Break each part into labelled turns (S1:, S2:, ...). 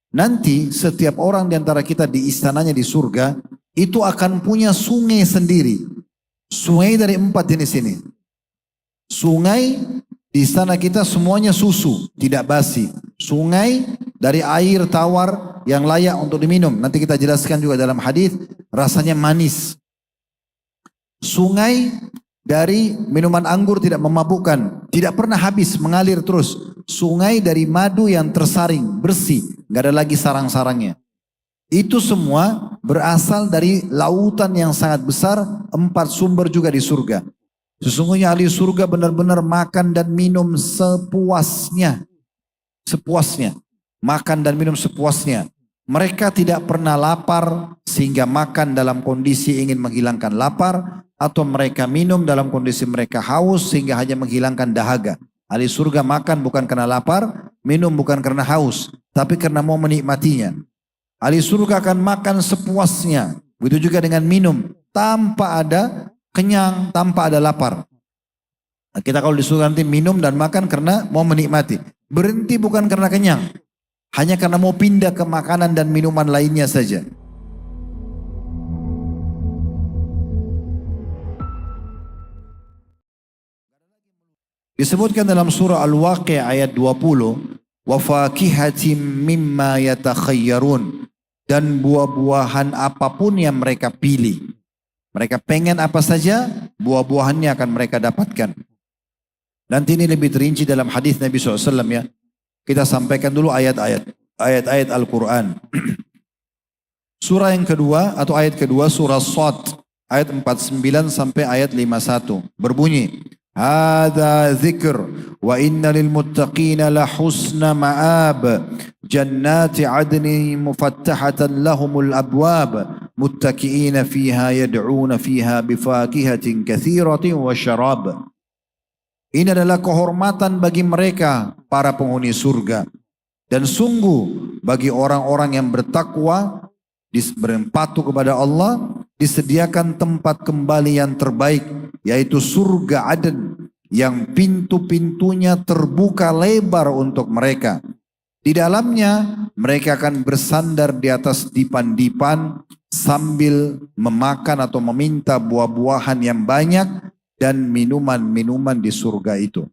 S1: Nanti setiap orang di antara kita di istananya di surga itu akan punya sungai sendiri. Sungai dari 4 jenis ini. Sungai di istana kita semuanya susu, tidak basi. Sungai dari air tawar yang layak untuk diminum. Nanti kita jelaskan juga dalam hadis, rasanya manis. Sungai dari minuman anggur tidak memabukkan, tidak pernah habis, mengalir terus. Sungai dari madu yang tersaring, bersih, nggak ada lagi sarang-sarangnya. Itu semua berasal dari lautan yang sangat besar, 4 sumber juga di surga. Sesungguhnya ahli surga benar-benar makan dan minum sepuasnya. Sepuasnya. Makan dan minum sepuasnya. Mereka tidak pernah lapar sehingga makan dalam kondisi ingin menghilangkan lapar. Atau mereka minum dalam kondisi mereka haus sehingga hanya menghilangkan dahaga. Ahli surga makan bukan karena lapar, minum bukan karena haus. Tapi karena mau menikmatinya. Ahli surga akan makan sepuasnya. Begitu juga dengan minum. Tanpa ada kenyang, tanpa ada lapar. Nah, kita kalau di surga nanti minum dan makan karena mau menikmati. Berhenti bukan karena kenyang. Hanya karena mau pindah ke makanan dan minuman lainnya saja. Disebutkan dalam surah Al-Waqi' ayat 20. Wa fakihatim mimma yatakhayyarun. Dan buah-buahan apapun yang mereka pilih. Mereka pengen apa saja, buah-buahannya akan mereka dapatkan. Nanti ini lebih terinci dalam hadis Nabi SAW ya. Kita sampaikan dulu ayat-ayat Al-Quran. Surah yang kedua atau ayat kedua surah Shad. Ayat 49 sampai ayat 51. Berbunyi. Hadza dzikr wa inna lil muttaqina la husna ma'ab jannati 'adnin mufattahatan lahumul abwab muttaqiina fiha yad'una fiha bifakihatin katsiratin wa syarab. Ini adalah kehormatan bagi mereka para penghuni surga dan sungguh bagi orang-orang yang bertakwa berempatu kepada Allah disediakan tempat kembali yang terbaik yaitu surga Aden yang pintu-pintunya terbuka lebar untuk mereka. Di dalamnya mereka akan bersandar di atas dipan-dipan sambil memakan atau meminta buah-buahan yang banyak dan minuman-minuman di surga itu.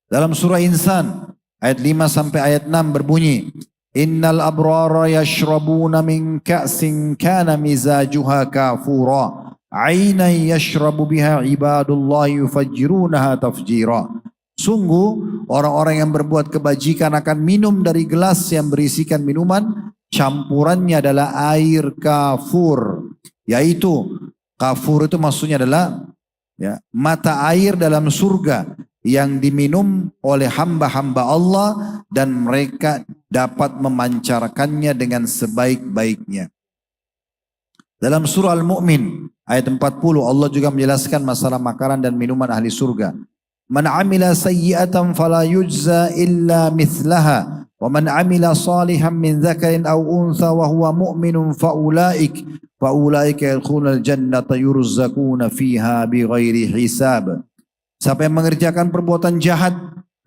S1: Dalam surah Insan ayat 5 sampai ayat 6 berbunyi, Innal abrara yashrabuna min ka'sin kana mizajuha kafura, 'ainan yashrabu biha ibadullah yufajjirunaha tafjira. Sungguh orang-orang yang berbuat kebajikan akan minum dari gelas yang berisikan minuman, campurannya adalah air kafur. Yaitu kafur itu maksudnya adalah ya, mata air dalam surga yang diminum oleh hamba-hamba Allah dan mereka dapat memancarkannya dengan sebaik-baiknya. Dalam surah Al-Mu'min ayat 40 Allah juga menjelaskan masalah makanan dan minuman ahli surga. Man amila sayyi'atan fala yujza illa mithlaha wa man amila salihan min dzakarin aw untha wa huwa mu'minun faulaika yadkhulunal jannata yurzaquna fiha bighairi hisab. Siapa yang mengerjakan perbuatan jahat,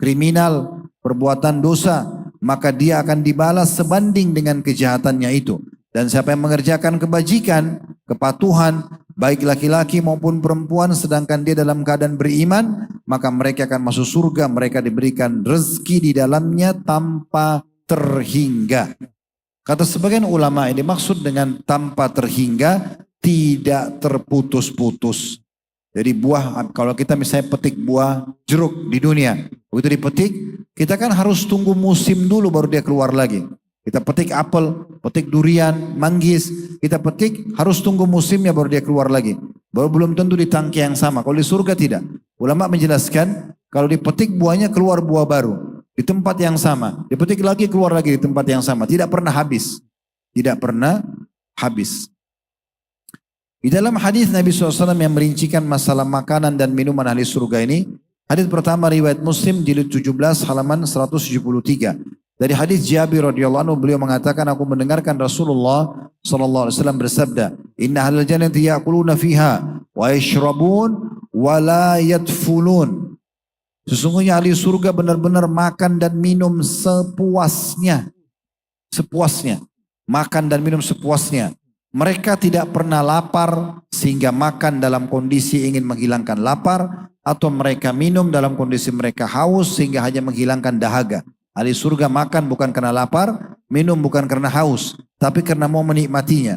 S1: kriminal, perbuatan dosa, maka dia akan dibalas sebanding dengan kejahatannya itu. Dan siapa yang mengerjakan kebajikan, kepatuhan, baik laki-laki maupun perempuan sedangkan dia dalam keadaan beriman, maka mereka akan masuk surga, mereka diberikan rezeki di dalamnya tanpa terhingga. Kata sebagian ulama ini maksud dengan tanpa terhingga tidak terputus-putus. Jadi buah, kalau kita misalnya petik buah jeruk di dunia, begitu dipetik, kita kan harus tunggu musim dulu baru dia keluar lagi. Kita petik apel, petik durian, manggis, kita petik harus tunggu musimnya baru dia keluar lagi. Baru belum tentu di tangki yang sama. Kalau di surga tidak. Ulama menjelaskan kalau dipetik buahnya keluar buah baru di tempat yang sama. Dipetik lagi keluar lagi di tempat yang sama. Tidak pernah habis. Tidak pernah habis. Di dalam hadis Nabi SAW yang merincikan masalah makanan dan minuman ahli surga ini, hadis pertama riwayat Muslim jilid 17 halaman 173. Dari hadis Jabir radhiyallahu anhu beliau mengatakan aku mendengarkan Rasulullah sallallahu alaihi wasallam bersabda, "Inna ahlal jannati ya'kuluna fiha wa yashrabun wa la yadfulun." Sesungguhnya ahli surga benar-benar makan dan minum sepuasnya. sepuasnya. Makan dan minum sepuasnya. Mereka tidak pernah lapar sehingga makan dalam kondisi ingin menghilangkan lapar. Atau mereka minum dalam kondisi mereka haus sehingga hanya menghilangkan dahaga. Ahli surga makan bukan karena lapar, minum bukan karena haus, tapi karena mau menikmatinya.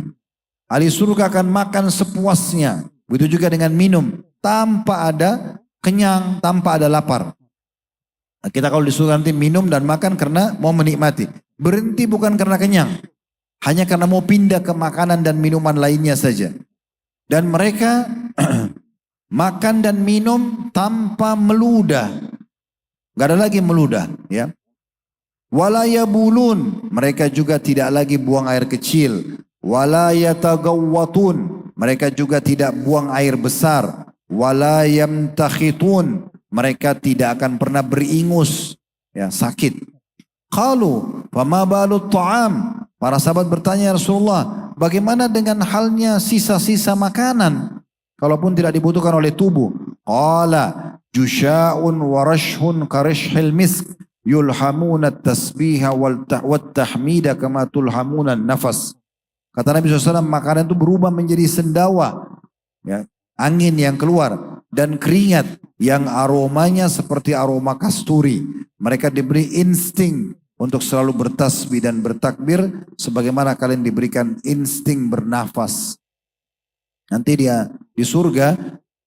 S1: Ahli surga akan makan sepuasnya. Begitu juga dengan minum, tanpa ada kenyang, tanpa ada lapar. Nah, kita kalau di surga nanti minum dan makan karena mau menikmati. Berhenti bukan karena kenyang. Hanya karena mau pindah ke makanan dan minuman lainnya saja. Dan mereka makan dan minum tanpa meludah. Gak ada lagi meludah. Ya. Wala yabulun. Mereka juga tidak lagi buang air kecil. Wala yatagawwatun. Mereka juga tidak buang air besar. Wala yamtakhitun. Mereka tidak akan pernah beringus. Ya, sakit. Qalu fama balut ta'am. Para sahabat bertanya, Rasulullah, bagaimana dengan halnya sisa-sisa makanan? Kalaupun tidak dibutuhkan oleh tubuh. Qala jusha'un wa rashhun karishhil misk yulhamuna tasbiha wal tahmida kama tulhamuna nafas. Kata Nabi SAW, makanan itu berubah menjadi sendawa. Ya, angin yang keluar. Dan keringat yang aromanya seperti aroma kasturi. Mereka diberi insting untuk selalu bertasbih dan bertakbir. Sebagaimana kalian diberikan insting bernafas. Nanti dia di surga,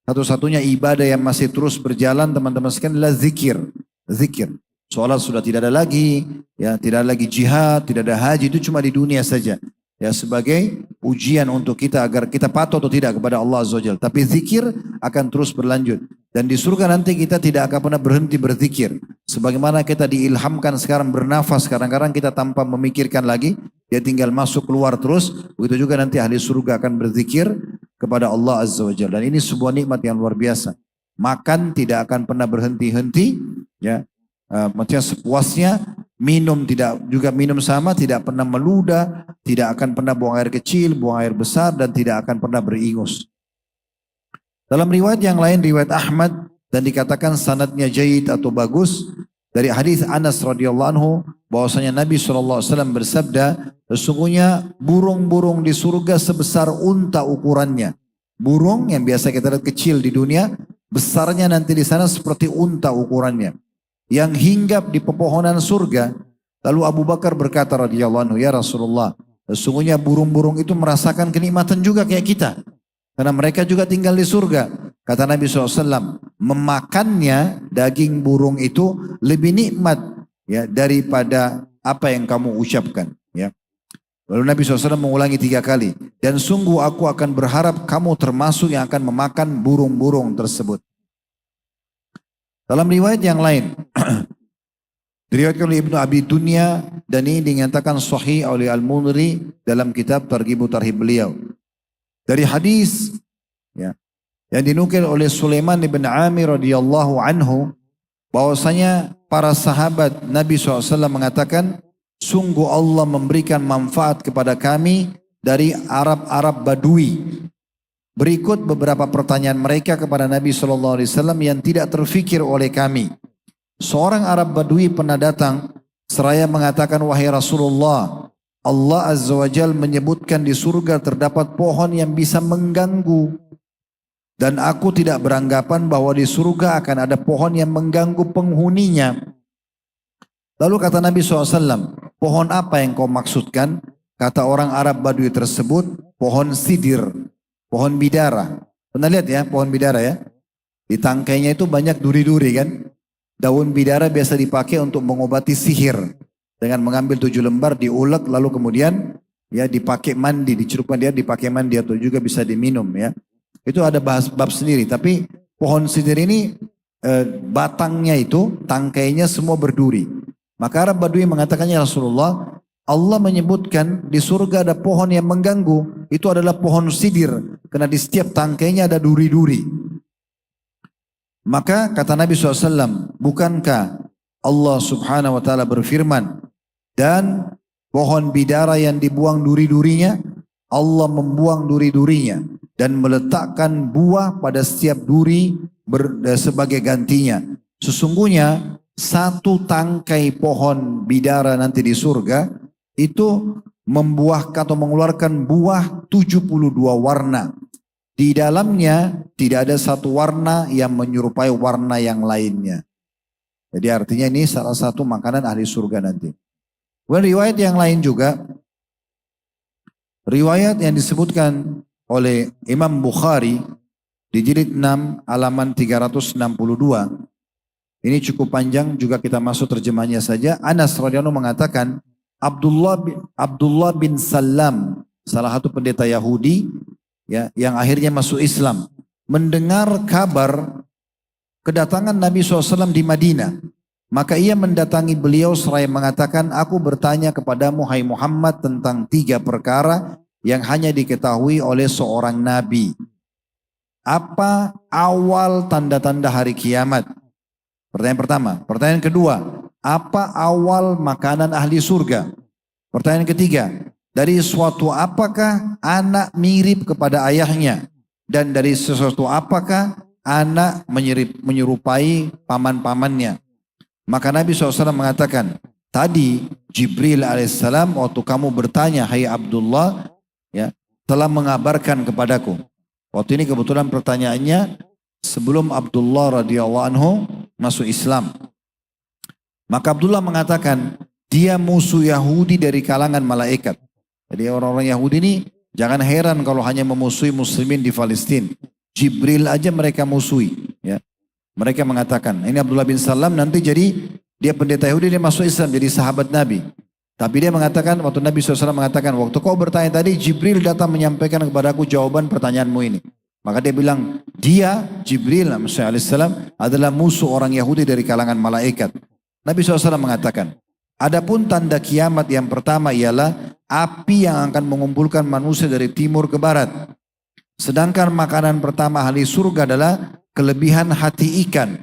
S1: satu-satunya ibadah yang masih terus berjalan teman-teman sekalian adalah zikir. Zikir. Sholat sudah tidak ada lagi, ya tidak ada lagi jihad, tidak ada haji, itu cuma di dunia saja. Ya sebagai ujian untuk kita agar kita patuh atau tidak kepada Allah Azza wa Jalla. Tapi zikir akan terus berlanjut. Dan di surga nanti kita tidak akan pernah berhenti berzikir. Sebagaimana kita diilhamkan sekarang bernafas, kadang-kadang kita tanpa memikirkan lagi, dia tinggal masuk keluar terus. Begitu juga nanti ahli surga akan berzikir kepada Allah Azza wa Jalla. Dan ini sebuah nikmat yang luar biasa. Makan tidak akan pernah berhenti-henti, ya. Maksudnya sepuasnya, minum tidak juga minum sama, tidak pernah meludah, tidak akan pernah buang air kecil, buang air besar, dan tidak akan pernah beringus. Dalam riwayat yang lain, riwayat Ahmad, dan dikatakan sanadnya jayyid atau bagus, dari hadis Anas radhiyallahu anhu, bahwasanya Nabi SAW bersabda, sesungguhnya burung-burung di surga sebesar unta ukurannya. Burung yang biasa kita lihat kecil di dunia, besarnya nanti di sana seperti unta ukurannya. Yang hinggap di pepohonan surga. Lalu Abu Bakar berkata radhiyallahu anhu, ya Rasulullah, sesungguhnya burung-burung itu merasakan kenikmatan juga kayak kita. Karena mereka juga tinggal di surga. Kata Nabi SAW, memakannya daging burung itu lebih nikmat ya daripada apa yang kamu ucapkan. Ya. Lalu Nabi SAW mengulangi 3 kali. Dan sungguh aku akan berharap kamu termasuk yang akan memakan burung-burung tersebut. Dalam riwayat yang lain, diriwayatkan oleh Ibnu Abi Dunya dan ini dinyatakan sahih oleh Al-Munri dalam kitab Targhib Tarhib beliau. Dari hadis ya, yang dinukil oleh Sulaiman bin Amir radhiyallahu anhu, bahwasanya para sahabat Nabi SAW mengatakan, sungguh Allah memberikan manfaat kepada kami dari Arab-Arab Badui. Berikut beberapa pertanyaan mereka kepada Nabi SAW yang tidak terfikir oleh kami. Seorang Arab Badui pernah datang seraya mengatakan, wahai Rasulullah, Allah Azza wa Jal menyebutkan di surga terdapat pohon yang bisa mengganggu. Dan aku tidak beranggapan bahwa di surga akan ada pohon yang mengganggu penghuninya. Lalu kata Nabi SAW, pohon apa yang kau maksudkan? Kata orang Arab Badui tersebut, pohon sidir. Pohon bidara. Pernah lihat ya pohon bidara ya? Di tangkainya itu banyak duri-duri kan? Daun bidara biasa dipakai untuk mengobati sihir. Dengan mengambil 7 lembar, diulek, lalu kemudian ya dipakai mandi, dicelupkan dia dipakai mandi atau juga bisa diminum ya. Itu ada bab sendiri. Tapi pohon sidir ini batangnya itu, tangkainya semua berduri. Maka Arab Badui mengatakannya, Rasulullah, Allah menyebutkan di surga ada pohon yang mengganggu. Itu adalah pohon sidir. Karena di setiap tangkainya ada duri-duri. Maka kata Nabi SAW, bukankah Allah subhanahu wa ta'ala berfirman, dan pohon bidara yang dibuang duri-durinya, Allah membuang duri-durinya. Dan meletakkan buah pada setiap duri sebagai gantinya. Sesungguhnya satu tangkai pohon bidara nanti di surga, itu membuahkan atau mengeluarkan buah 72 warna. Di dalamnya tidak ada satu warna yang menyerupai warna yang lainnya. Jadi artinya ini salah satu makanan ahli surga nanti. Riwayat yang lain juga, riwayat yang disebutkan oleh Imam Bukhari di jilid 6 halaman 362. Ini cukup panjang, juga kita masuk terjemahnya saja. Anas radhiyallahu mengatakan, Abdullah bin Salam, salah satu pendeta Yahudi, ya, yang akhirnya masuk Islam, mendengar kabar kedatangan Nabi SAW di Madinah. Maka ia mendatangi beliau seraya mengatakan, aku bertanya kepadamu hai Muhammad tentang 3 perkara yang hanya diketahui oleh seorang Nabi. Apa awal tanda-tanda hari kiamat? Pertanyaan pertama. Pertanyaan kedua, apa awal makanan ahli surga? Pertanyaan ketiga, dari suatu apakah anak mirip kepada ayahnya? Dan dari sesuatu apakah anak menyerupai paman-pamannya? Maka Nabi SAW mengatakan, tadi Jibril alaihissalam waktu kamu bertanya, hai Abdullah, ya, telah mengabarkan kepadaku. Waktu ini kebetulan pertanyaannya sebelum Abdullah radhiyallahu anhu masuk Islam. Maka Abdullah mengatakan, dia musuh Yahudi dari kalangan malaikat. Jadi orang-orang Yahudi ini jangan heran kalau hanya memusuhi muslimin di Palestina. Jibril aja mereka musuhi. Ya. Mereka mengatakan, ini Abdullah bin Salam nanti jadi, dia pendeta Yahudi, dia masuk Islam jadi sahabat Nabi. Tapi dia mengatakan, waktu Nabi SAW mengatakan, waktu kau bertanya tadi, Jibril datang menyampaikan kepadaku jawaban pertanyaanmu ini. Maka dia bilang, dia, Jibril alaihissalam adalah musuh orang Yahudi dari kalangan malaikat. Nabi SAW mengatakan, adapun tanda kiamat yang pertama ialah api yang akan mengumpulkan manusia dari timur ke barat. Sedangkan makanan pertama ahli surga adalah kelebihan hati ikan.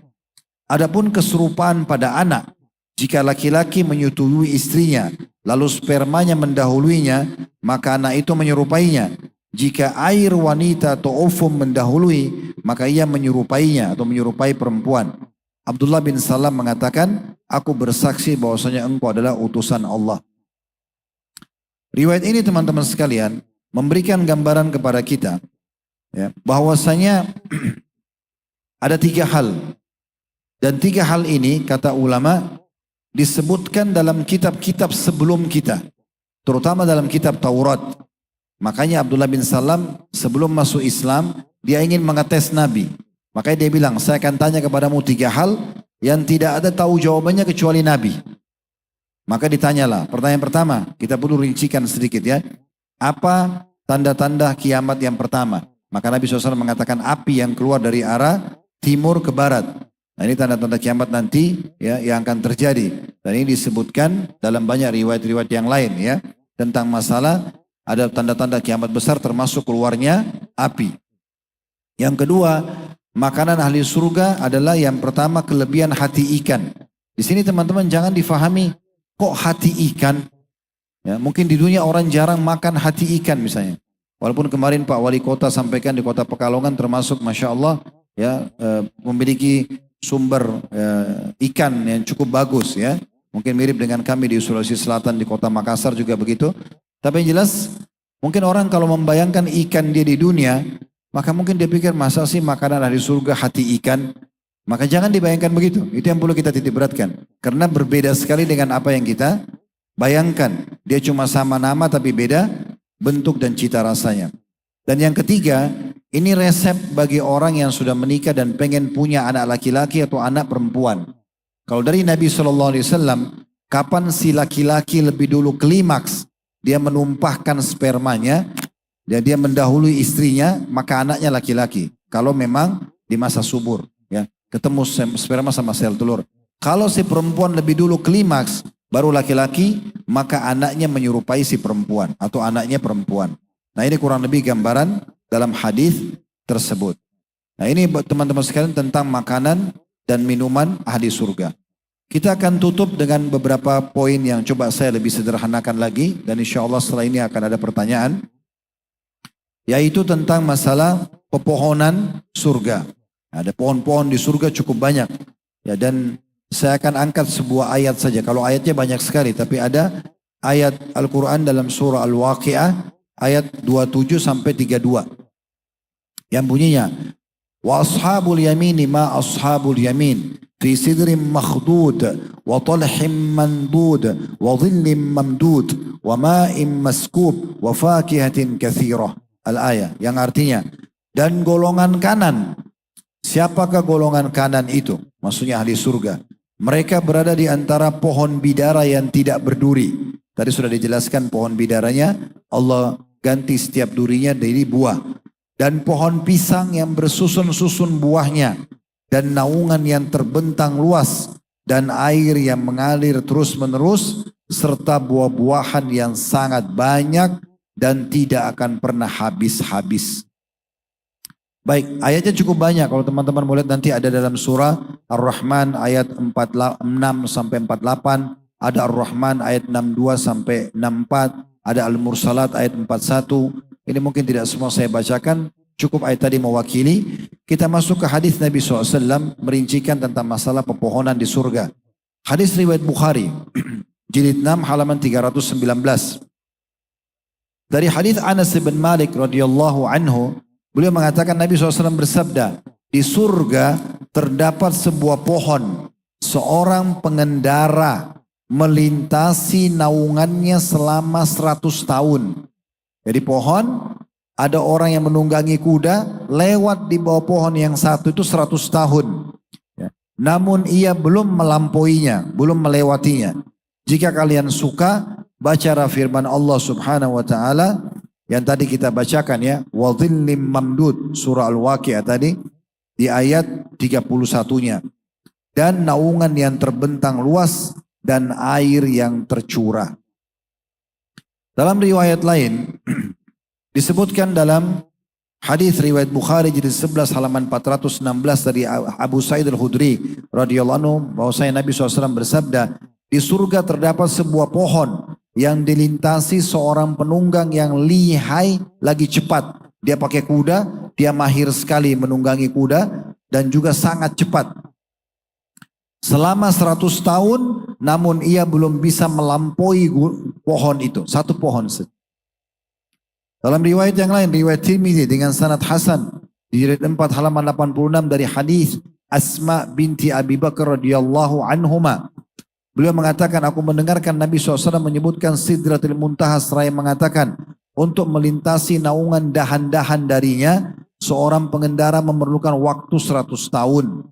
S1: Adapun keserupaan pada anak, jika laki-laki menyetujui istrinya, lalu spermanya mendahuluinya, maka anak itu menyerupainya. Jika air wanita atau ovum mendahului, maka ia menyerupainya atau menyerupai perempuan. Abdullah bin Salam mengatakan, aku bersaksi bahwasanya engkau adalah utusan Allah. Riwayat ini teman-teman sekalian memberikan gambaran kepada kita, ya, bahwasanya ada 3 hal. Dan 3 hal ini kata ulama disebutkan dalam kitab-kitab sebelum kita. Terutama dalam kitab Taurat. Makanya Abdullah bin Salam sebelum masuk Islam dia ingin mengetes Nabi. Makanya dia bilang, saya akan tanya kepadamu 3 hal yang tidak ada tahu jawabannya kecuali Nabi. Maka ditanyalah. Pertanyaan pertama, kita perlu rincikan sedikit ya. Apa tanda-tanda kiamat yang pertama? Maka Nabi SAW mengatakan api yang keluar dari arah timur ke barat. Nah ini tanda-tanda kiamat nanti ya yang akan terjadi. Dan ini disebutkan dalam banyak riwayat-riwayat yang lain ya. Tentang masalah ada tanda-tanda kiamat besar termasuk keluarnya api. Yang kedua, makanan ahli surga adalah yang pertama kelebihan hati ikan. Di sini teman-teman jangan difahami kok hati ikan. Ya, mungkin di dunia orang jarang makan hati ikan misalnya. Walaupun kemarin Pak Wali Kota sampaikan di Kota Pekalongan termasuk Masya Allah ya memiliki sumber ikan yang cukup bagus ya. Mungkin mirip dengan kami di Sulawesi Selatan di Kota Makassar juga begitu. Tapi yang jelas mungkin orang kalau membayangkan ikan dia di dunia, maka mungkin dia pikir masa sih makanan dari surga hati ikan. Maka jangan dibayangkan begitu. Itu yang perlu kita titik beratkan. Karena berbeda sekali dengan apa yang kita bayangkan. Dia cuma sama nama tapi beda bentuk dan cita rasanya. Dan yang ketiga, ini resep bagi orang yang sudah menikah dan pengen punya anak laki-laki atau anak perempuan. Kalau dari Nabi SAW, kapan si laki-laki lebih dulu klimaks, dia menumpahkan spermanya, dan dia mendahului istrinya, maka anaknya laki-laki. Kalau memang di masa subur, ya ketemu sperma sama sel telur. Kalau si perempuan lebih dulu klimaks, baru laki-laki, maka anaknya menyerupai si perempuan atau anaknya perempuan. Nah ini kurang lebih gambaran dalam hadis tersebut. Nah ini teman-teman sekalian tentang makanan dan minuman ahli surga. Kita akan tutup dengan beberapa poin yang coba saya lebih sederhanakan lagi. Dan insya Allah setelah ini akan ada pertanyaan. Yaitu tentang masalah pepohonan surga. Ada pohon-pohon di surga cukup banyak. Ya, dan saya akan angkat sebuah ayat saja. Kalau ayatnya banyak sekali, tapi ada ayat Al-Quran dalam surah Al-Waqi'ah ayat 27 sampai 32. Yang bunyinya, wa ashabul yamini ma ashabul yamin fi sidrin makhdud wa talhim mandud wa dhillim mamdud wa ma'im maskub wa fakihatin kathirah. Al-ayah, yang artinya, dan golongan kanan. Siapakah golongan kanan itu? Maksudnya ahli surga. Mereka berada di antara pohon bidara yang tidak berduri. Tadi sudah dijelaskan pohon bidaranya, Allah ganti setiap durinya dari buah. Dan pohon pisang yang bersusun-susun buahnya. Dan naungan yang terbentang luas. Dan air yang mengalir terus-menerus. Serta buah-buahan yang sangat banyak dan tidak akan pernah habis-habis. Baik, ayatnya cukup banyak. Kalau teman-teman mau lihat nanti ada dalam surah Ar-Rahman ayat 46 sampai 48. Ada Ar-Rahman ayat 62 sampai 64. Ada Al-Mursalat ayat 41. Ini mungkin tidak semua saya bacakan. Cukup ayat tadi mewakili. Kita masuk ke hadis Nabi SAW merincikan tentang masalah pepohonan di surga. Hadis riwayat Bukhari. Jilid 6 halaman 319. Dari hadis Anas bin Malik radhiyallahu anhu. Beliau mengatakan Nabi SAW bersabda, di surga terdapat sebuah pohon. Seorang pengendara melintasi naungannya selama 100 tahun. Jadi pohon, ada orang yang menunggangi kuda, lewat di bawah pohon yang satu itu 100 tahun. Ya. Namun ia belum melampauinya, belum melewatinya. Jika kalian suka, baca firman Allah Subhanahu wa Ta'ala yang tadi kita bacakan ya, wa dhillim mamdud, surah Al-Waqi'ah tadi di ayat 31-nya. Dan naungan yang terbentang luas dan air yang tercurah. Dalam riwayat lain disebutkan dalam hadis riwayat Bukhari jilid 11 halaman 416 dari Abu Sa'id Al-Khudri radhiyallahu anhu bahwasanya Nabi SAW bersabda, di surga terdapat sebuah pohon yang dilintasi seorang penunggang yang lihai lagi cepat. Dia pakai kuda, dia mahir sekali menunggangi kuda dan juga sangat cepat. Selama 100 tahun namun ia belum bisa melampaui pohon itu. Satu pohon saja. Dalam riwayat yang lain, riwayat Tirmidzi dengan sanad hasan di jilid 4 halaman 86 dari hadis Asma binti Abi Bakar radhiyallahu anhuma. Beliau mengatakan, aku mendengarkan Nabi SAW menyebutkan Sidratul Muntaha seraya mengatakan, untuk melintasi naungan dahan-dahan darinya, seorang pengendara memerlukan waktu 100 tahun.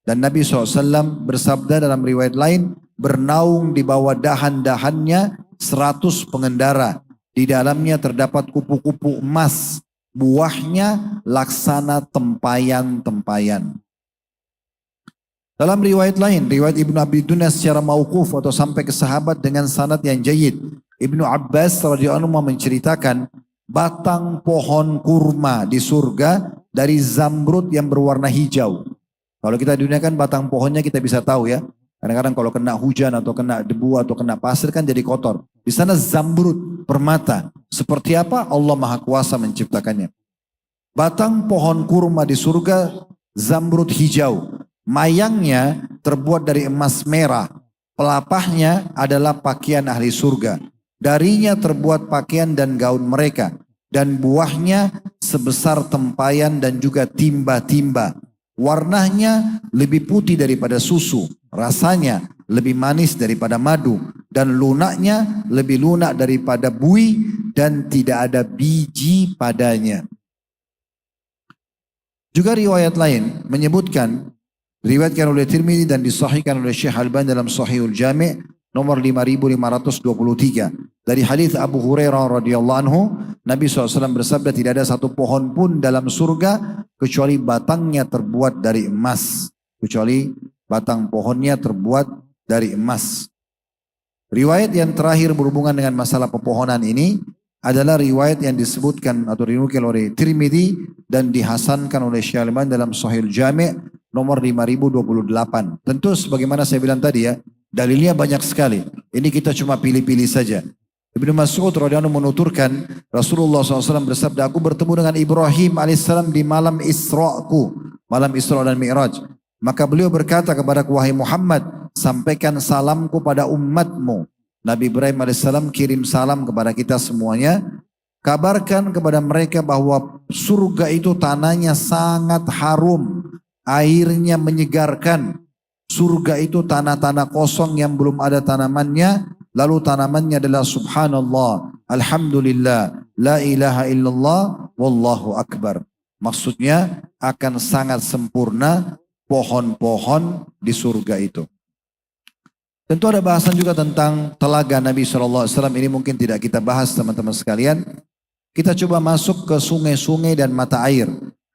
S1: Dan Nabi SAW bersabda dalam riwayat lain, bernaung di bawah dahan-dahannya 100 pengendara. Di dalamnya terdapat kupu-kupu emas. Buahnya laksana tempayan-tempayan. Dalam riwayat lain, riwayat Ibnu Abi Dunya secara mauquf atau sampai ke sahabat dengan sanad yang jayyid. Ibnu Abbas radhiyallahu anhu menceritakan batang pohon kurma di surga dari zamrud yang berwarna hijau. Kalau kita di dunia kan batang pohonnya kita bisa tahu ya. Kadang-kadang kalau kena hujan atau kena debu atau kena pasir kan jadi kotor. Di sana zamrud, permata. Seperti apa? Allah Maha Kuasa menciptakannya. Batang pohon kurma di surga zamrud hijau. Mayangnya terbuat dari emas merah. Pelapahnya adalah pakaian ahli surga. Darinya terbuat pakaian dan gaun mereka. Dan buahnya sebesar tempayan dan juga timba-timba. Warnanya lebih putih daripada susu. Rasanya lebih manis daripada madu. Dan lunaknya lebih lunak daripada buih. Dan tidak ada biji padanya. Juga riwayat lain menyebutkan, riwayatkan oleh Tirmidzi dan disahihkan oleh Syekh Albani dalam Sahihul Jami' nomor 5523. Dari hadis Abu Hurairah radhiyallahu anhu, Nabi SAW bersabda, tidak ada satu pohon pun dalam surga kecuali batangnya terbuat dari emas. Kecuali batang pohonnya terbuat dari emas. Riwayat yang terakhir berhubungan dengan masalah pepohonan ini adalah riwayat yang disebutkan atau dinukil oleh Tirmidzi dan dihasankan oleh Syekh Albani dalam Sahihul Jami' nomor 5028. Tentu sebagaimana saya bilang tadi ya, dalilnya banyak sekali. Ini kita cuma pilih-pilih saja. Ibnu Mas'ud radhiyallahu anhu menuturkan, Rasulullah SAW bersabda, aku bertemu dengan Ibrahim alaihissalam di malam Isra'ku, malam Isra' dan Mi'raj. Maka beliau berkata kepada wahai Muhammad, sampaikan salamku pada umatmu. Nabi Ibrahim alaihissalam kirim salam kepada kita semuanya. Kabarkan kepada mereka bahwa surga itu tanahnya sangat harum, airnya menyegarkan. Surga itu tanah-tanah kosong yang belum ada tanamannya. Lalu tanamannya adalah subhanallah, alhamdulillah, la ilaha illallah, wallahu akbar. Maksudnya akan sangat sempurna pohon-pohon di surga itu. Tentu ada bahasan juga tentang telaga Nabi SAW. Ini mungkin tidak kita bahas teman-teman sekalian. Kita coba masuk ke sungai-sungai dan mata air.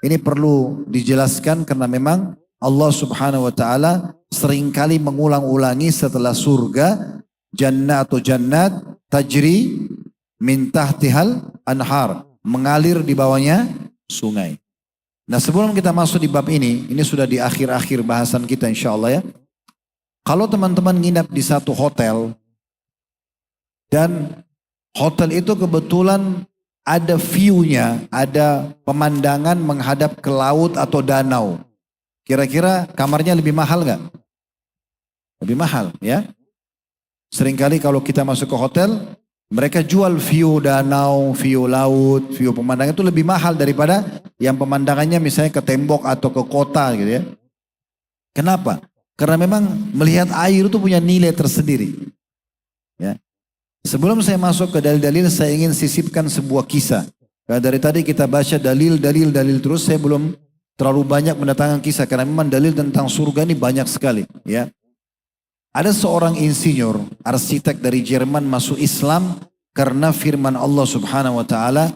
S1: Ini perlu dijelaskan karena memang Allah Subhanahu wa Ta'ala seringkali mengulang-ulangi setelah surga, jannah atau jannat tajri min tahtihal anhar, mengalir di bawahnya sungai. Nah, sebelum kita masuk di bab ini sudah di akhir-akhir bahasan kita insyaallah ya. Kalau teman-teman nginap di satu hotel dan hotel itu kebetulan ada view-nya, ada pemandangan menghadap ke laut atau danau. Kira-kira kamarnya lebih mahal nggak? Lebih mahal ya. Seringkali kalau kita masuk ke hotel, mereka jual view danau, view laut, view pemandangan itu lebih mahal daripada yang pemandangannya misalnya ke tembok atau ke kota gitu ya. Kenapa? Karena memang melihat air itu punya nilai tersendiri. Ya. Sebelum saya masuk ke dalil-dalil, saya ingin sisipkan sebuah kisah. Karena dari tadi kita baca dalil terus, saya belum terlalu banyak mendatangkan kisah karena memang dalil tentang surga ini banyak sekali, ya. Ada seorang insinyur, arsitek dari Jerman masuk Islam karena firman Allah Subhanahu wa Ta'ala,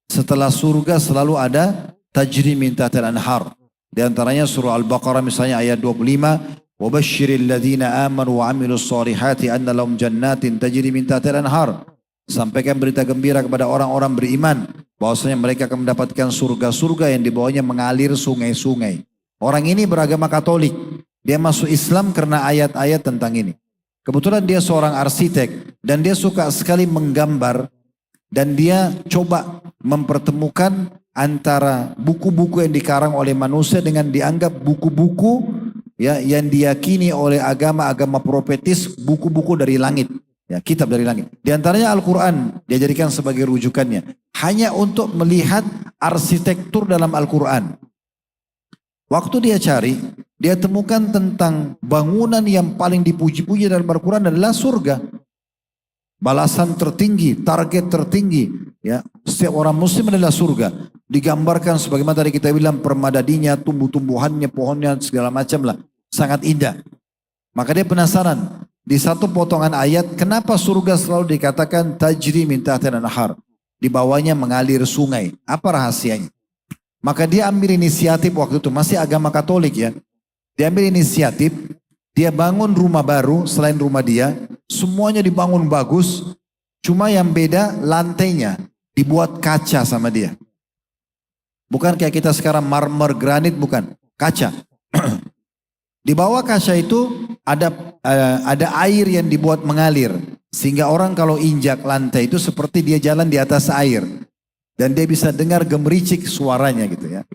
S1: setelah surga selalu ada tajri min tahtil anhar. Di antaranya surah Al-Baqarah misalnya ayat 25, "Wabashshiril ladzina amanu wa 'amilus solihati anna lahum jannatin tajri min tahtil anhar." Sampaikan berita gembira kepada orang-orang beriman bahwasanya mereka akan mendapatkan surga-surga yang di bawahnya mengalir sungai-sungai. Orang ini beragama Katolik. Dia masuk Islam karena ayat-ayat tentang ini. Kebetulan dia seorang arsitek dan dia suka sekali menggambar dan dia coba mempertemukan antara buku-buku yang dikarang oleh manusia dengan dianggap buku-buku ya yang diyakini oleh agama-agama profetis, buku-buku dari langit. Ya, kitab dari langit. Di antaranya Al-Quran dia jadikan sebagai rujukannya. Hanya untuk melihat arsitektur dalam Al-Quran. Waktu dia cari, dia temukan tentang bangunan yang paling dipuji-puji dalam Al-Quran adalah surga. Balasan tertinggi, target tertinggi. Ya, setiap orang muslim adalah surga. Digambarkan sebagaimana tadi kita bilang permadadinya, tumbuh-tumbuhannya, pohonnya, segala macam lah. Sangat indah. Maka dia penasaran. Di satu potongan ayat, kenapa surga selalu dikatakan tajri min tahtil anhar? Di bawahnya mengalir sungai. Apa rahasianya? Maka dia ambil inisiatif waktu itu, masih agama Katolik ya. Dia ambil inisiatif, dia bangun rumah baru selain rumah dia. Semuanya dibangun bagus, cuma yang beda lantainya dibuat kaca sama dia. Bukan kayak kita sekarang marmer, granit, bukan. Kaca. Di bawah kaca itu ada air yang dibuat mengalir. Sehingga orang kalau injak lantai itu seperti dia jalan di atas air. Dan dia bisa dengar gemericik suaranya gitu ya.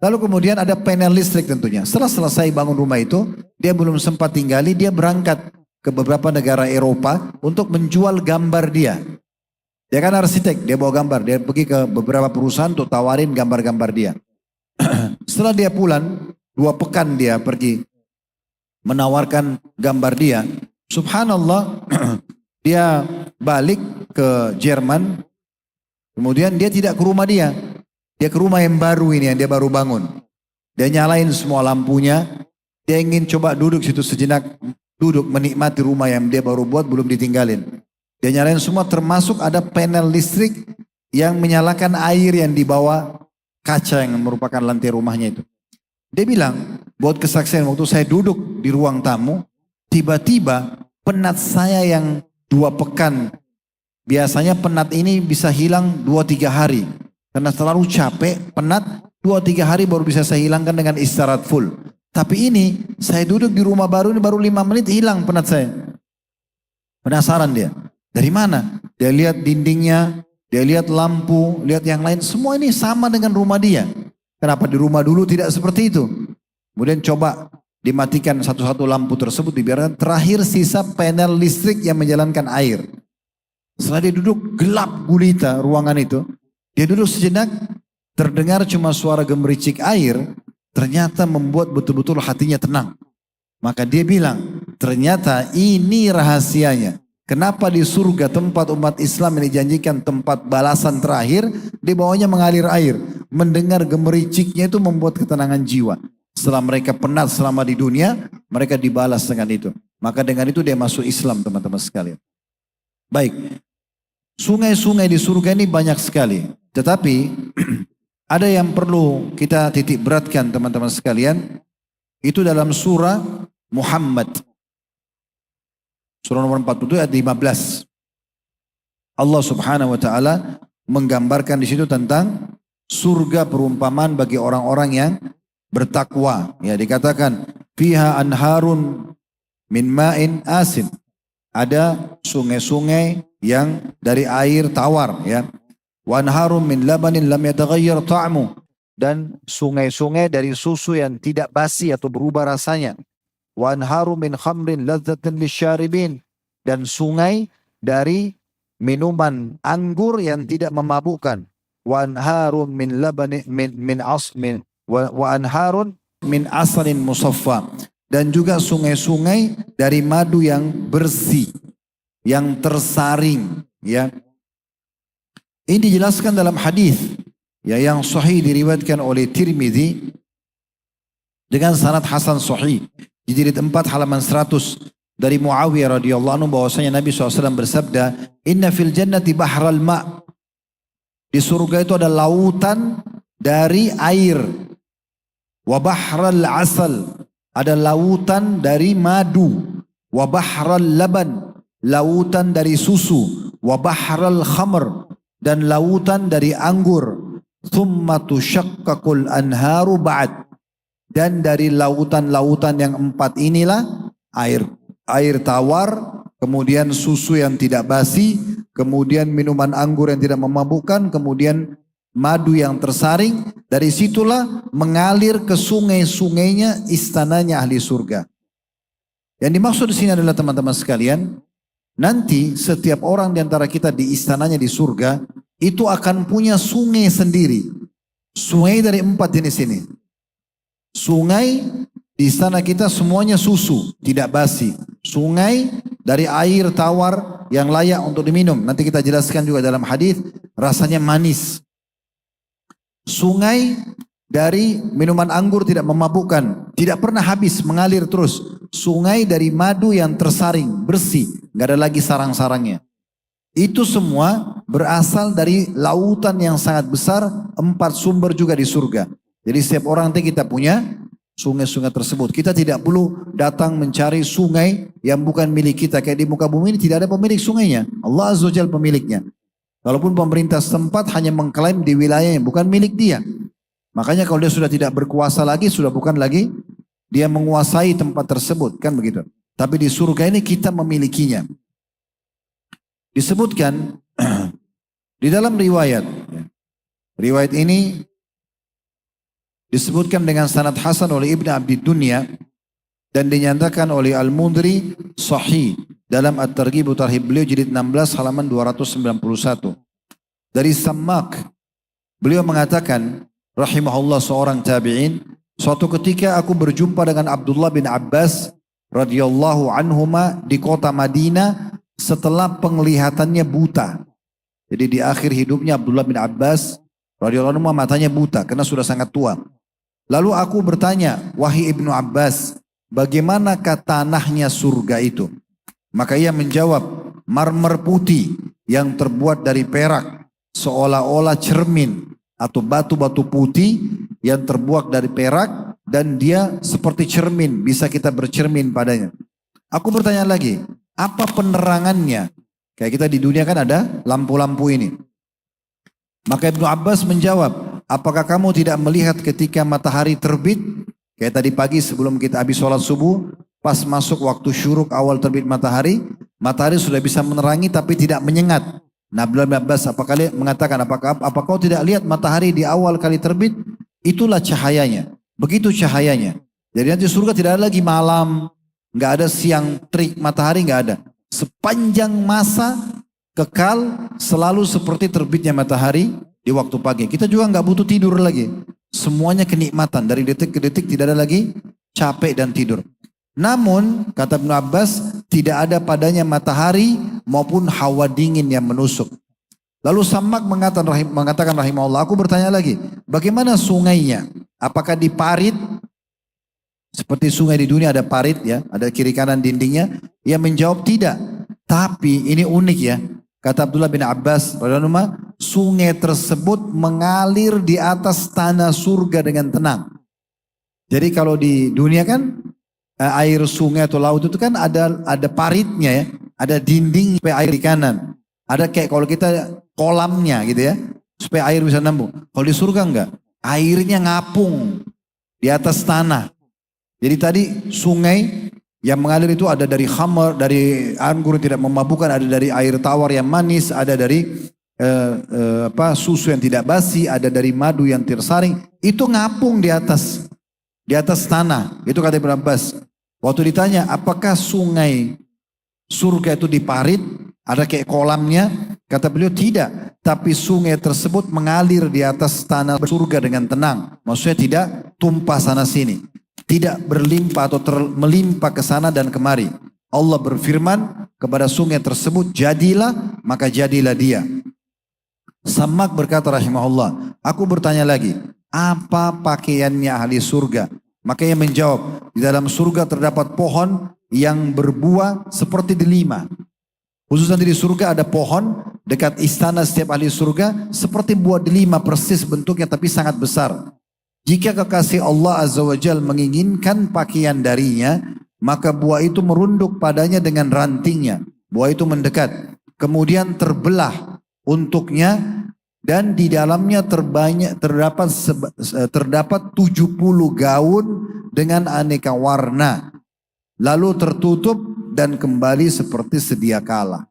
S1: Lalu kemudian ada panel listrik tentunya. Setelah selesai bangun rumah itu, dia belum sempat tinggali, dia berangkat ke beberapa negara Eropa untuk menjual gambar dia. Dia kan arsitek, dia bawa gambar. Dia pergi ke beberapa perusahaan untuk tawarin gambar-gambar dia. Setelah dia pulang, 2 pekan dia pergi menawarkan gambar dia. Subhanallah, dia balik ke Jerman. Kemudian dia tidak ke rumah dia. Dia ke rumah yang baru ini yang dia baru bangun. Dia nyalain semua lampunya. Dia ingin coba duduk situ sejenak. Duduk menikmati rumah yang dia baru buat belum ditinggalin. Dia nyalain semua termasuk ada panel listrik yang menyalakan air yang dibawa kaca yang merupakan lantai rumahnya itu. Dia bilang, buat kesaksian waktu saya duduk di ruang tamu, tiba-tiba penat saya yang 2 pekan. Biasanya penat ini bisa hilang 2-3 hari. Karena terlalu capek, penat, 2-3 hari baru bisa saya hilangkan dengan istirahat full. Tapi ini, saya duduk di rumah baru ini baru 5 menit hilang penat saya. Penasaran dia. Dari mana? Dia lihat dindingnya, dia lihat lampu, lihat yang lain. Semua ini sama dengan rumah dia. Kenapa di rumah dulu tidak seperti itu? Kemudian coba dimatikan satu-satu lampu tersebut, dibiarkan. Terakhir sisa panel listrik yang menjalankan air. Setelah dia duduk gelap gulita ruangan itu, dia duduk sejenak, terdengar cuma suara gemericik air, ternyata membuat betul-betul hatinya tenang. Maka dia bilang, ternyata ini rahasianya. Kenapa di surga tempat umat Islam yang dijanjikan tempat balasan terakhir, di bawahnya mengalir air. Mendengar gemericiknya itu membuat ketenangan jiwa. Setelah mereka penat selama di dunia, mereka dibalas dengan itu. Maka dengan itu dia masuk Islam, teman-teman sekalian. Baik, sungai-sungai di surga ini banyak sekali. Tetapi ada yang perlu kita titik beratkan, teman-teman sekalian. Itu dalam surah Muhammad. Surah nomor 47 ayat 15. Allah Subhanahu wa taala menggambarkan di situ tentang surga perumpamaan bagi orang-orang yang bertakwa. Ya, dikatakan fiha anharun min ma'in asin. Ada sungai-sungai yang dari air tawar, ya. Wa anharun min labanin lam yataghayyar ta'mu. Dan sungai-sungai dari susu yang tidak basi atau berubah rasanya. Wa anharu min khamrin ladzatan lisyaribin, dan sungai dari minuman anggur yang tidak memabukkan. Wa anharu min labani min asmin wa anharun min asalin musaffa, dan juga sungai-sungai dari madu yang bersih, yang tersaring, ya. Ini dijelaskan dalam hadis ya yang sahih diriwayatkan oleh Tirmidzi dengan sanad hasan sahih. Di jilid 4 halaman 100 dari Muawiyah radhiyallahu anhu bahwasanya Nabi SAW bersabda, "Inna fil jannati bahral ma'." Di surga itu ada lautan dari air. Wa bahral asal, ada lautan dari madu. Wa bahral laban, lautan dari susu. Wa bahral khamr, dan lautan dari anggur. Thumma tushaqqaqul anharu ba'd. Dan dari lautan-lautan yang 4 inilah air tawar, kemudian susu yang tidak basi, kemudian minuman anggur yang tidak memabukkan, kemudian madu yang tersaring. Dari situlah mengalir ke sungai-sungainya istananya ahli surga. Yang dimaksud di sini adalah teman-teman sekalian, nanti setiap orang di antara kita di istananya di surga itu akan punya sungai sendiri. Sungai dari 4 jenis ini. Sungai di istana kita semuanya susu, tidak basi. Sungai dari air tawar yang layak untuk diminum. Nanti kita jelaskan juga dalam hadis, rasanya manis. Sungai dari minuman anggur tidak memabukkan, tidak pernah habis, mengalir terus. Sungai dari madu yang tersaring, bersih, nggak ada lagi sarang-sarangnya. Itu semua berasal dari lautan yang sangat besar, 4 sumber juga di surga. Jadi setiap orang kita punya sungai-sungai tersebut. Kita tidak perlu datang mencari sungai yang bukan milik kita. Kayak di muka bumi ini tidak ada pemilik sungainya. Allah Azza wa Jalla pemiliknya. Walaupun pemerintah setempat hanya mengklaim di wilayahnya, bukan milik dia. Makanya kalau dia sudah tidak berkuasa lagi, sudah bukan lagi dia menguasai tempat tersebut. Kan begitu. Tapi di surga ini kita memilikinya. Disebutkan di dalam riwayat. Riwayat ini disebutkan dengan sanad hasan oleh Ibn Abdi Dunya dan dinyatakan oleh Al-Mundri sahih dalam At-Targhib wa Tarhib beliau jilid 16 halaman 291. Dari Sammak beliau mengatakan rahimahullah seorang tabi'in, suatu ketika aku berjumpa dengan Abdullah bin Abbas radhiyallahu anhuma di kota Madinah setelah penglihatannya buta. Jadi di akhir hidupnya Abdullah bin Abbas radhiyallahu anhu matanya buta karena sudah sangat tua. Lalu aku bertanya, wahai Ibnu Abbas, bagaimanakah tanahnya surga itu? Maka ia menjawab, marmer putih yang terbuat dari perak, seolah-olah cermin atau batu-batu putih yang terbuat dari perak dan dia seperti cermin, bisa kita bercermin padanya. Aku bertanya lagi, apa penerangannya? Kayak kita di dunia kan ada lampu-lampu ini. Maka Ibnu Abbas menjawab, apakah kamu tidak melihat ketika matahari terbit? Kayak tadi pagi sebelum kita habis sholat subuh, pas masuk waktu syuruk awal terbit matahari, matahari sudah bisa menerangi tapi tidak menyengat. Nah, Ibnu Abbas mengatakan, apakah kau tidak lihat matahari di awal kali terbit? Itulah cahayanya. Begitu cahayanya. Jadi nanti surga tidak ada lagi malam, nggak ada siang terik matahari, nggak ada. Sepanjang masa kekal selalu seperti terbitnya matahari di waktu pagi. Kita juga nggak butuh tidur lagi. Semuanya kenikmatan, dari detik ke detik tidak ada lagi capek dan tidur. Namun kata Ibnu Abbas, tidak ada padanya matahari maupun hawa dingin yang menusuk. Lalu Sammak mengatakan rahimahullah, aku bertanya lagi, bagaimana sungainya? Apakah diparit? Seperti sungai di dunia ada parit ya, ada kiri kanan dindingnya. Ia menjawab tidak. Tapi ini unik ya. Kata Abdullah bin Abbas, sungai tersebut mengalir di atas tanah surga dengan tenang. Jadi kalau di dunia kan air sungai atau laut itu kan ada paritnya ya, ada dinding supaya air di kanan. Ada kayak kalau kita kolamnya gitu ya, supaya air bisa nambung. Kalau di surga enggak, airnya ngapung di atas tanah. Jadi tadi sungai yang mengalir itu ada dari khamar, dari anggur yang tidak memabukkan, ada dari air tawar yang manis, ada dari susu yang tidak basi, ada dari madu yang tersaring. Itu ngapung di atas tanah. Itu kata Ibnu Abbas. Waktu ditanya apakah sungai surga itu diparit, ada kayak kolamnya, kata beliau tidak. Tapi sungai tersebut mengalir di atas tanah surga dengan tenang. Maksudnya tidak tumpah sana sini. Tidak berlimpah atau melimpah ke sana dan kemari. Allah berfirman kepada sungai tersebut, jadilah, maka jadilah dia. Sammak berkata rahimahullah, aku bertanya lagi, apa pakaiannya ahli surga? Maka ia menjawab, di dalam surga terdapat pohon yang berbuah seperti delima. Khusus nanti di surga ada pohon dekat istana setiap ahli surga seperti buah delima persis bentuknya tapi sangat besar. Jika kekasih Allah Azza wa Jal menginginkan pakaian darinya, maka buah itu merunduk padanya dengan rantingnya. Buah itu mendekat, kemudian terbelah untuknya, dan di dalamnya terdapat 70 gaun dengan aneka warna. Lalu tertutup dan kembali seperti sedia kala.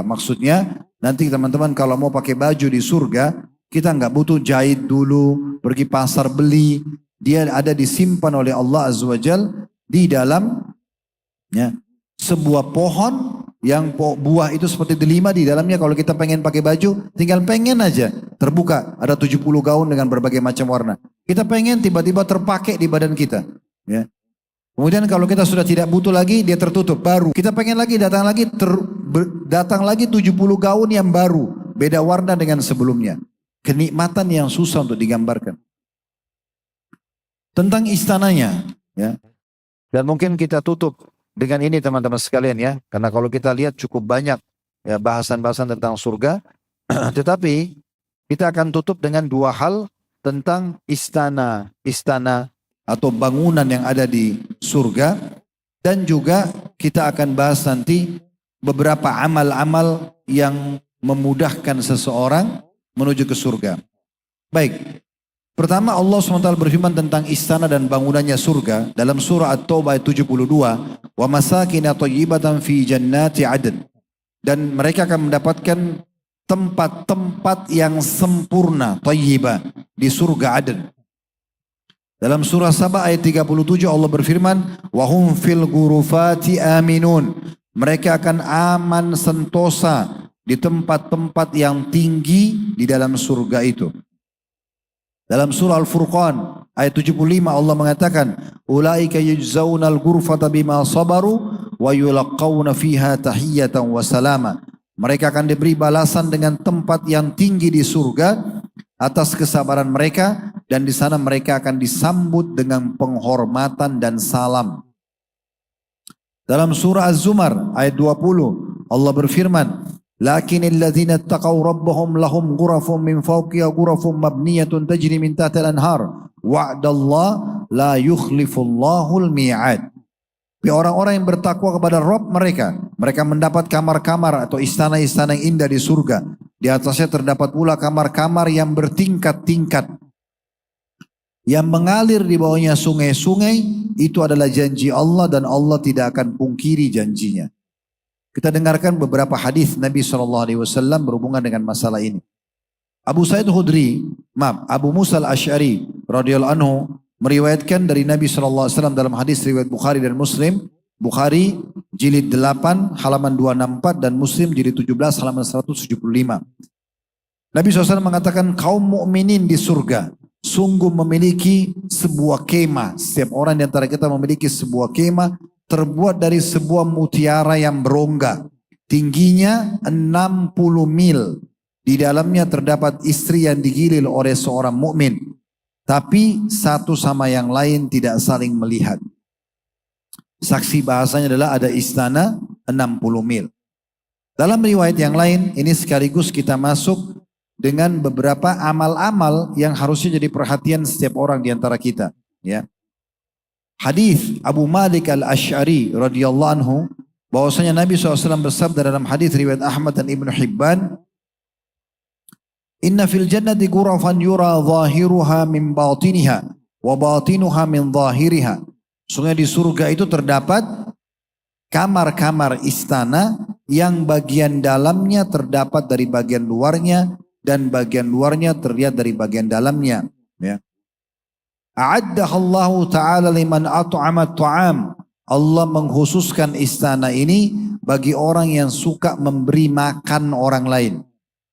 S1: Maksudnya nanti teman-teman kalau mau pakai baju di surga, kita nggak butuh jahit dulu, pergi pasar beli. Dia ada disimpan oleh Allah Azza wa Jal di dalam ya, sebuah pohon yang buah itu seperti delima di dalamnya. Kalau kita pengen pakai baju, tinggal pengen aja. Terbuka, ada 70 gaun dengan berbagai macam warna. Kita pengen tiba-tiba terpakai di badan kita. Ya. Kemudian kalau kita sudah tidak butuh lagi, dia tertutup, baru. Kita pengen lagi, datang lagi 70 gaun yang baru. Beda warna dengan sebelumnya. Kenikmatan yang susah untuk digambarkan. Tentang istananya, ya. Dan mungkin kita tutup dengan ini teman-teman sekalian ya. Karena kalau kita lihat cukup banyak ya bahasan-bahasan tentang surga. Tetapi kita akan tutup dengan dua hal tentang istana atau bangunan yang ada di surga. Dan juga kita akan bahas nanti beberapa amal-amal yang memudahkan seseorang menuju ke surga. Baik. Pertama Allah SWT berfirman tentang istana dan bangunannya surga dalam surah At-Taubah ayat 72, wa masakina thayyibatan fi jannati adn. Dan mereka akan mendapatkan tempat-tempat yang sempurna, thayyibah, di surga Aden. Dalam surah Saba ayat 37 Allah berfirman, wa hum fil ghurufati aminun. Mereka akan aman sentosa di tempat-tempat yang tinggi di dalam surga itu. Dalam surah Al-Furqan ayat 75 Allah mengatakan, ulaika yujzaunal ghurfata bima sabaru wa yulaqawna fiha tahiyyatan wa salama. Mereka akan diberi balasan dengan tempat yang tinggi di surga atas kesabaran mereka, dan di sana mereka akan disambut dengan penghormatan dan salam. Dalam surah Az-Zumar ayat 20 Allah berfirman, lakinil ladzina taqaw rabbahum lahum ghurafun min fawqiha ghurafun mabniyatun tajri min tahtiha al-anhar wa'dallah la yukhlifullahul mi'ad. Orang-orang yang bertakwa kepada Rabb mereka mendapat kamar-kamar atau istana-istana yang indah di surga. Di atasnya terdapat pula kamar-kamar yang bertingkat-tingkat, yang mengalir di bawahnya sungai-sungai. Itu adalah janji Allah dan Allah tidak akan pungkiri janjinya. Kita dengarkan beberapa hadis Nabi SAW berhubungan dengan masalah ini. Abu Musa al-Asy'ari radhiyallahu anhu meriwayatkan dari Nabi SAW dalam hadis riwayat Bukhari dan Muslim. Bukhari jilid 8 halaman 264 dan Muslim jilid 17 halaman 175. Nabi SAW mengatakan kaum mukminin di surga sungguh memiliki sebuah kemah. Setiap orang di antara kita memiliki sebuah kemah terbuat dari sebuah mutiara yang berongga. Tingginya 60 mil. Di dalamnya terdapat istri yang digilil oleh seorang mukmin. Tapi satu sama yang lain tidak saling melihat. Saksi bahasanya adalah ada istana 60 mil. Dalam riwayat yang lain ini sekaligus kita masuk dengan beberapa amal-amal yang harusnya jadi perhatian setiap orang di antara kita. Ya. Hadis Abu Malik al-Asy'ari radhiyallahu anhu bahwasanya Nabi SAW bersabda dalam hadis riwayat Ahmad dan Ibnu Hibban, Inna fil jannati ghurafan yura zahiruha min batiniha wa batinuha min zahiriha. Sungguh di surga itu terdapat kamar-kamar istana yang bagian dalamnya terdapat dari bagian luarnya dan bagian luarnya terlihat dari bagian dalamnya. Ya. A'addahallahu ta'ala liman at'ama ta'am. Allah mengkhususkan istana ini bagi orang yang suka memberi makan orang lain.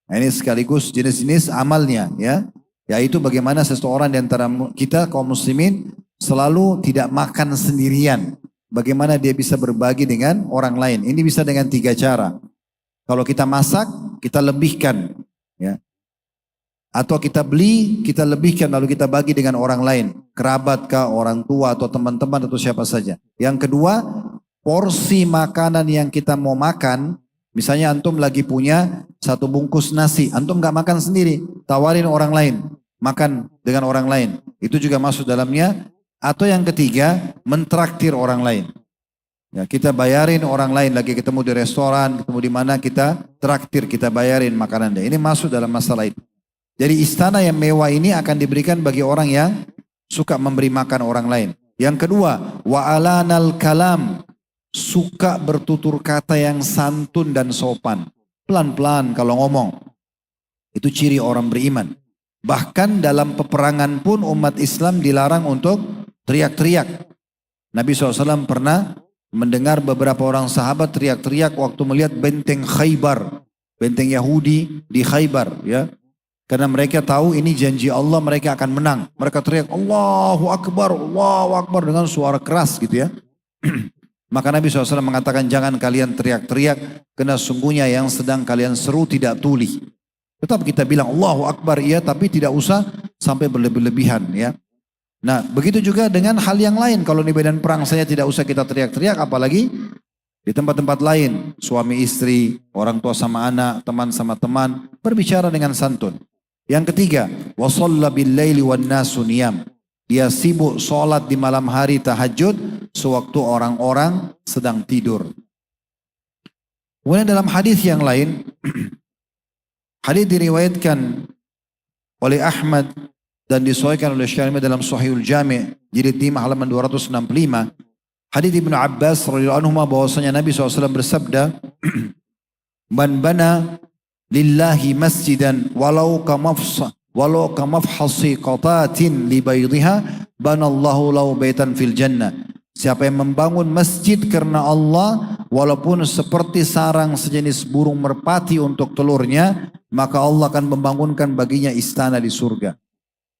S1: Nah, ini sekaligus jenis-jenis amalnya, ya. Yaitu bagaimana seseorang di antara kita kaum muslimin selalu tidak makan sendirian. Bagaimana dia bisa berbagi dengan orang lain. Ini bisa dengan 3 cara. Kalau kita masak, kita lebihkan. Ya. Atau kita beli, kita lebihkan lalu kita bagi dengan orang lain. Kerabat kah, orang tua atau teman-teman atau siapa saja. Yang kedua, porsi makanan yang kita mau makan. Misalnya antum lagi punya 1 bungkus nasi. Antum gak makan sendiri, tawarin orang lain. Makan dengan orang lain. Itu juga masuk dalamnya. Atau yang ketiga, mentraktir orang lain. Ya, kita bayarin orang lain lagi ketemu di restoran, ketemu di mana kita traktir, kita bayarin makanan dia. Ini masuk dalam masalah itu. Jadi istana yang mewah ini akan diberikan bagi orang yang suka memberi makan orang lain. Yang kedua, wa'alanal kalam, suka bertutur kata yang santun dan sopan. Pelan-pelan kalau ngomong. Itu ciri orang beriman. Bahkan dalam peperangan pun umat Islam dilarang untuk teriak-teriak. Nabi SAW pernah mendengar beberapa orang sahabat teriak-teriak waktu melihat benteng Khaybar, benteng Yahudi di Khaybar, ya. Karena mereka tahu ini janji Allah, mereka akan menang. Mereka teriak Allahu Akbar dengan suara keras gitu ya. Maka Nabi SAW mengatakan jangan kalian teriak-teriak, karena sungguhnya yang sedang kalian seru tidak tuli. Tetap kita bilang Allahu Akbar iya, tapi tidak usah sampai berlebih-lebihan ya. Nah begitu juga dengan hal yang lain. Kalau di medan perang saya tidak usah kita teriak-teriak, apalagi di tempat-tempat lain. Suami istri, orang tua sama anak, teman sama teman, berbicara dengan santun. Yang ketiga, wa shalla bil laili wan nasu niyam. Dia sibuk sholat di malam hari tahajud sewaktu orang-orang sedang tidur. Kemudian dalam hadis yang lain, hadis diriwayatkan oleh Ahmad dan disahihkan oleh Syarimi dalam Sahihul Jami' jilid 5 halaman 265. Hadis Ibnu Abbas radhiyallahu anhu bahwasanya Nabi SAW bersabda, "Man bana lillahi masjidan walau kamafhasi qatatin li baydhiha banallahu lahu baitan fil jannah." Siapa yang membangun masjid karena Allah walaupun seperti sarang sejenis burung merpati untuk telurnya, maka Allah akan membangunkan baginya istana di surga.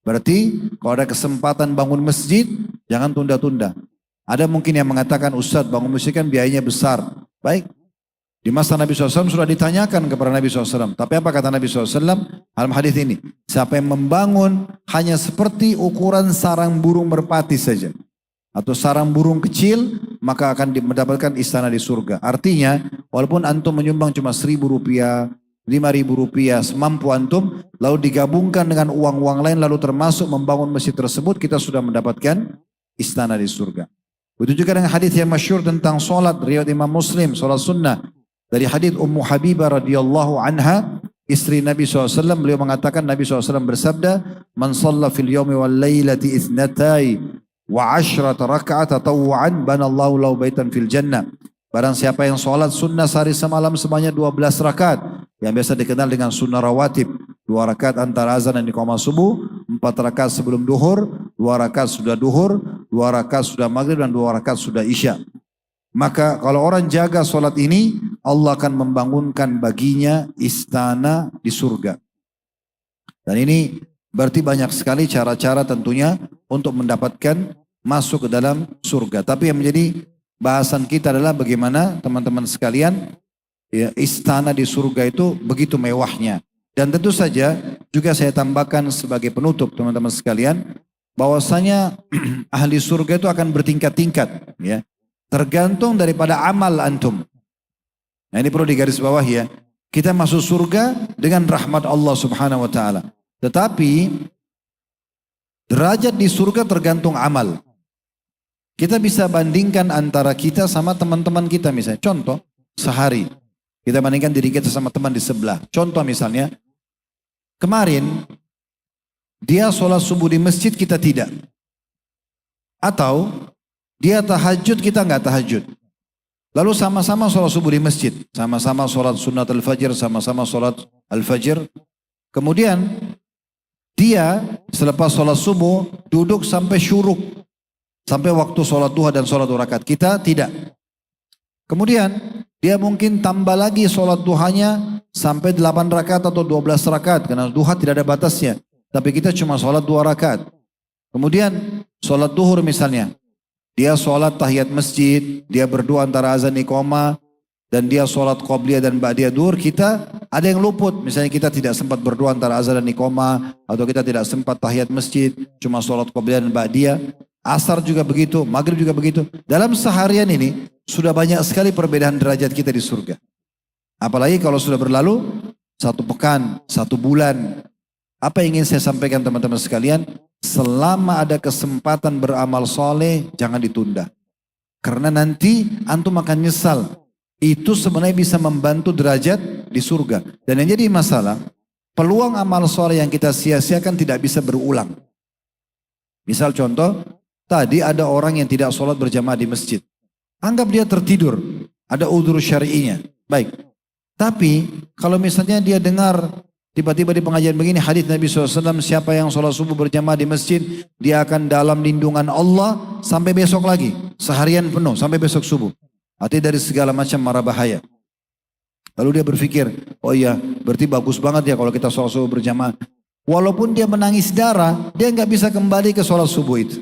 S1: Berarti kalau ada kesempatan bangun masjid, jangan tunda-tunda. Ada mungkin yang mengatakan, Ustadz bangun masjid kan biayanya besar. Baik, di masa Nabi SAW sudah ditanyakan kepada Nabi SAW. Tapi apa kata Nabi SAW dalam hadis ini? Siapa yang membangun hanya seperti ukuran sarang burung merpati saja, atau sarang burung kecil, maka akan mendapatkan istana di surga. Artinya, walaupun antum menyumbang cuma Rp1.000, Rp5.000, semampu antum, lalu digabungkan dengan uang-uang lain, lalu termasuk membangun masjid tersebut, kita sudah mendapatkan istana di surga. Begitu juga dengan hadis yang masyhur tentang solat, riwayat Imam Muslim, solat sunnah. Dari hadis Ummu Habibah radhiyallahu anha, istri Nabi SAW, beliau mengatakan Nabi SAW bersabda, "Man shalla fil yawmi wal lailati itsnatai wa 'ashrata raka'at tatawwu'an banallahu lahu baitan fil jannah." Barang siapa yang sholat sunnah sehari semalam sebanyak 12 rakaat, yang biasa dikenal dengan sunnah rawatib, 12 2 rakaat antara azan dan iqamah subuh, 4 rakaat sebelum duhur, 2 rakaat sudah duhur, 2 rakaat sudah maghrib, dan 2 rakaat sudah isya. Maka kalau orang jaga solat ini, Allah akan membangunkan baginya istana di surga. Dan ini berarti banyak sekali cara-cara tentunya untuk mendapatkan masuk ke dalam surga. Tapi yang menjadi bahasan kita adalah bagaimana teman-teman sekalian, ya, istana di surga itu begitu mewahnya. Dan tentu saja juga saya tambahkan sebagai penutup teman-teman sekalian, bahwasanya ahli surga itu akan bertingkat-tingkat, ya. Tergantung daripada amal antum. Nah ini perlu digarisbawahi ya. Kita masuk surga dengan rahmat Allah subhanahu wa ta'ala. Tetapi derajat di surga tergantung amal. Kita bisa bandingkan antara kita sama teman-teman kita misalnya. Contoh, sehari. Kita bandingkan diri kita sama teman di sebelah. Contoh misalnya, kemarin dia sholat subuh di masjid, kita tidak. Atau dia tahajud, kita nggak tahajud. Lalu sama-sama sholat subuh di masjid. Sama-sama sholat sunat al-fajr, sama-sama sholat al-fajr. Kemudian dia selepas sholat subuh duduk sampai syuruk. Sampai waktu sholat duha dan sholat 2 rakaat. Kita tidak. Kemudian dia mungkin tambah lagi sholat duhanya sampai 8 rakaat atau 12 rakaat. Karena duha tidak ada batasnya. Tapi kita cuma sholat 2 rakaat. Kemudian sholat duhur misalnya. Dia sholat tahiyat masjid, dia berdoa antara azan iqamah, dan dia sholat qobliyah dan ba'diyah duhur. Kita ada yang luput, misalnya kita tidak sempat berdoa antara azan dan iqamah, atau kita tidak sempat tahiyat masjid, cuma sholat qobliyah dan ba'diyah. Asar juga begitu, maghrib juga begitu. Dalam seharian ini sudah banyak sekali perbedaan derajat kita di surga. Apalagi kalau sudah berlalu 1 pekan, 1 bulan. Apa yang ingin saya sampaikan teman-teman sekalian? Selama ada kesempatan beramal soleh, jangan ditunda. Karena nanti antum akan nyesal. Itu sebenarnya bisa membantu derajat di surga. Dan yang jadi masalah, peluang amal soleh yang kita sia-siakan tidak bisa berulang. Misal contoh, tadi ada orang yang tidak sholat berjamaah di masjid. Anggap dia tertidur, ada udzur syar'inya. Baik. Tapi kalau misalnya dia dengar tiba-tiba di pengajian begini hadis Nabi SAW, siapa yang sholat subuh berjamaah di masjid, dia akan dalam lindungan Allah sampai besok lagi. Seharian penuh sampai besok subuh. Artinya dari segala macam mara bahaya. Lalu dia berpikir, oh iya berarti bagus banget ya kalau kita sholat subuh berjamaah. Walaupun dia menangis darah, dia nggak bisa kembali ke sholat subuh itu.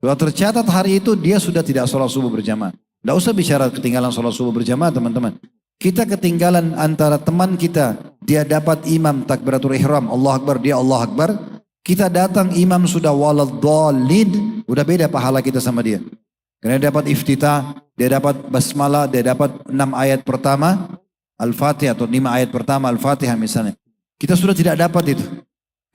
S1: Kalau tercatat hari itu dia sudah tidak sholat subuh berjamaah. Nggak usah bicara ketinggalan sholat subuh berjamaah teman-teman. Kita ketinggalan antara teman kita, dia dapat imam takbiratul ihram, Allah Akbar, dia Allah Akbar. Kita datang imam sudah waladhdallin, udah beda pahala kita sama dia. Karena dia dapat iftitah, dia dapat basmalah, dia dapat 6 ayat pertama Al-Fatihah atau 5 ayat pertama Al-Fatihah misalnya. Kita sudah tidak dapat itu.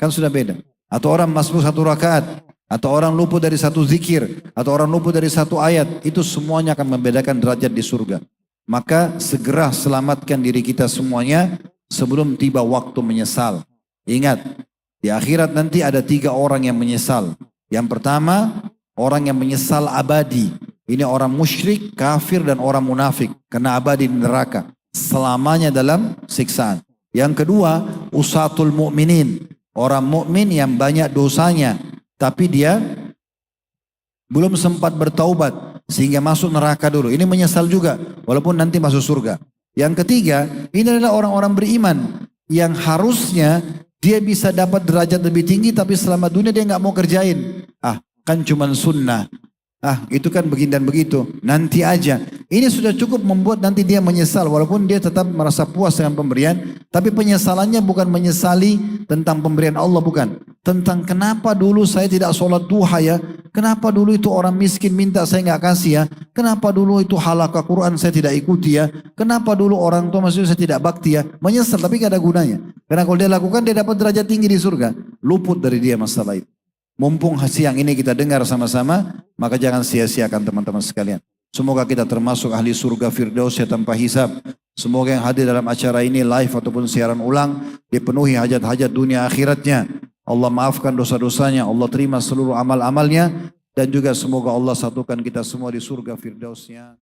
S1: Kan sudah beda. Atau orang masbuk 1 rakaat, atau orang luput dari 1 zikir, atau orang luput dari 1 ayat, itu semuanya akan membedakan derajat di surga. Maka segera selamatkan diri kita semuanya sebelum tiba waktu menyesal. Ingat, di akhirat nanti ada 3 orang yang menyesal. Yang pertama, orang yang menyesal abadi. Ini orang musyrik, kafir, dan orang munafik. Karena abadi di neraka. Selamanya dalam siksaan. Yang kedua, usatul mu'minin. Orang mukmin yang banyak dosanya. Tapi dia belum sempat bertaubat. Sehingga masuk neraka dulu. Ini menyesal juga. Walaupun nanti masuk surga. Yang ketiga, ini adalah orang-orang beriman. Yang harusnya dia bisa dapat derajat lebih tinggi. Tapi selama dunia dia nggak mau kerjain. Kan cuman sunnah. Itu kan begini dan begitu. Nanti aja. Ini sudah cukup membuat nanti dia menyesal. Walaupun dia tetap merasa puas dengan pemberian. Tapi penyesalannya bukan menyesali tentang pemberian Allah. Bukan. Tentang kenapa dulu saya tidak sholat duha ya. Kenapa dulu itu orang miskin minta saya nggak kasih ya. Kenapa dulu itu halaqah Quran saya tidak ikuti ya. Kenapa dulu orang tua maksudnya saya tidak bakti ya. Menyesal tapi gak ada gunanya. Karena kalau dia lakukan dia dapat derajat tinggi di surga. Luput dari dia masalah itu. Mumpung siang ini kita dengar sama-sama, maka jangan sia-siakan teman-teman sekalian. Semoga kita termasuk ahli surga Firdaus tanpa hisab. Semoga yang hadir dalam acara ini live ataupun siaran ulang dipenuhi hajat-hajat dunia akhiratnya. Allah maafkan dosa-dosanya, Allah terima seluruh amal-amalnya, dan juga semoga Allah satukan kita semua di surga Firdausnya.